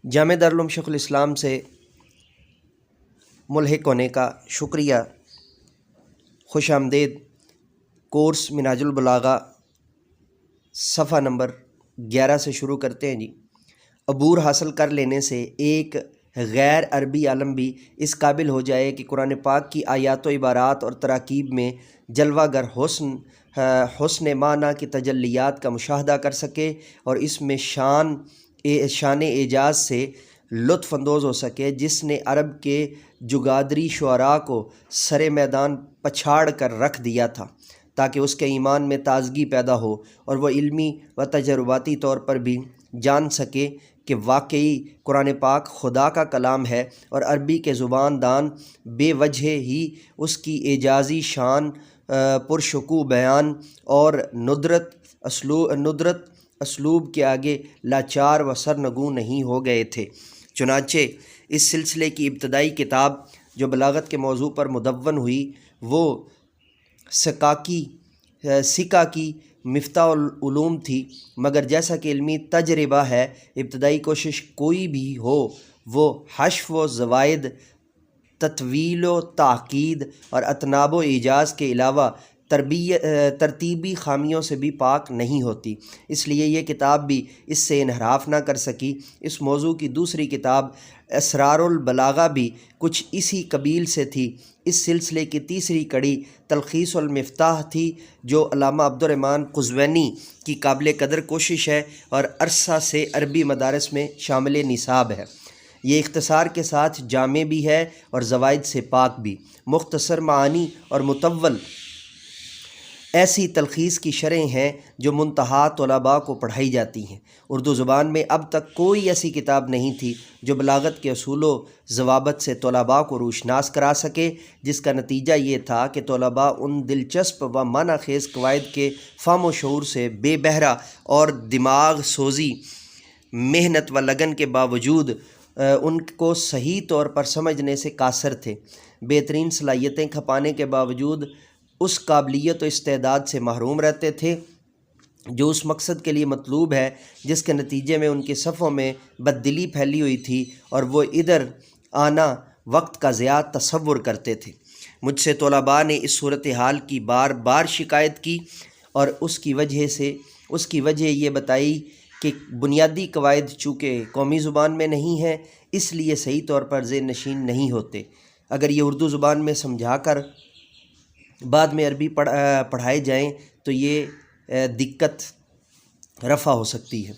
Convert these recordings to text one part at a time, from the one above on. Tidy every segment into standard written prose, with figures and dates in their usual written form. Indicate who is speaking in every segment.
Speaker 1: جامعہ دارالعلوم شیخ الاسلام سے ملحق ہونے کا شکریہ۔ خوش آمدید۔ کورس منہاج البلاغہ صفحہ نمبر 11 سے شروع کرتے ہیں جی۔ عبور حاصل کر لینے سے ایک غیر عربی عالم بھی اس قابل ہو جائے کہ قرآن پاک کی آیات و عبارات اور تراکیب میں جلوہ گر حسن معنی کی تجلیات کا مشاہدہ کر سکے اور اس میں شان اعجاز سے لطف اندوز ہو سکے، جس نے عرب کے جگادری شعراء کو سر میدان پچھاڑ کر رکھ دیا تھا، تاکہ اس کے ایمان میں تازگی پیدا ہو اور وہ علمی و تجرباتی طور پر بھی جان سکے کہ واقعی قرآن پاک خدا کا کلام ہے، اور عربی کے زبان دان بے وجہ ہی اس کی اعجازی شان، پرشکوہ بیان اور ندرت اسلوب کے آگے لاچار و سرنگوں نہیں ہو گئے تھے۔ چنانچہ اس سلسلے کی ابتدائی کتاب جو بلاغت کے موضوع پر مدون ہوئی وہ سکہ کی مفتاح العلوم تھی، مگر جیسا کہ علمی تجربہ ہے، ابتدائی کوشش کوئی بھی ہو وہ حشو و زوائد، تطویل و تاکید اور اطناب و ایجاز کے علاوہ ترتیبی خامیوں سے بھی پاک نہیں ہوتی، اس لیے یہ کتاب بھی اس سے انحراف نہ کر سکی۔ اس موضوع کی دوسری کتاب اسرار البلاغہ بھی کچھ اسی قبیل سے تھی۔ اس سلسلے کی تیسری کڑی تلخیص المفتاح تھی، جو علامہ عبدالرحمن قزوینی کی قابل قدر کوشش ہے اور عرصہ سے عربی مدارس میں شامل نصاب ہے۔ یہ اختصار کے ساتھ جامع بھی ہے اور زوائد سے پاک بھی۔ مختصر معانی اور مطول ایسی تلخیص کی شرحیں ہیں جو منتہا طلباء کو پڑھائی جاتی ہیں۔ اردو زبان میں اب تک کوئی ایسی کتاب نہیں تھی جو بلاغت کے اصول و ضوابط سے طلباء کو روشناس کرا سکے، جس کا نتیجہ یہ تھا کہ طلباء ان دلچسپ و معنی خیز قواعد کے فہم و شعور سے بے بہرہ اور دماغ سوزی، محنت و لگن کے باوجود ان کو صحیح طور پر سمجھنے سے قاصر تھے۔ بہترین صلاحیتیں کھپانے کے باوجود اس قابلیت و استعداد سے محروم رہتے تھے جو اس مقصد کے لیے مطلوب ہے، جس کے نتیجے میں ان کے صفوں میں بددلی پھیلی ہوئی تھی اور وہ ادھر آنا وقت کا ضیاع تصور کرتے تھے۔ مجھ سے طلباء نے اس صورتحال کی بار بار شکایت کی اور اس کی وجہ یہ بتائی کہ بنیادی قواعد چونکہ قومی زبان میں نہیں ہیں، اس لیے صحیح طور پر ذہن نشین نہیں ہوتے۔ اگر یہ اردو زبان میں سمجھا کر بعد میں عربی پڑھائے جائیں تو یہ دقت رفع ہو سکتی ہے۔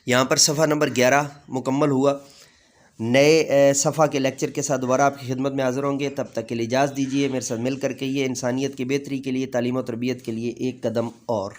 Speaker 1: یہاں پر صفحہ نمبر 11 مکمل ہوا۔ نئے صفحہ کے لیکچر کے ساتھ دوبارہ آپ کی خدمت میں حاضر ہوں گے، تب تک کے لیے اجازت دیجیے۔ میرے ساتھ مل کر کے یہ انسانیت کی بہتری کے لیے، تعلیم و تربیت کے لیے ایک قدم اور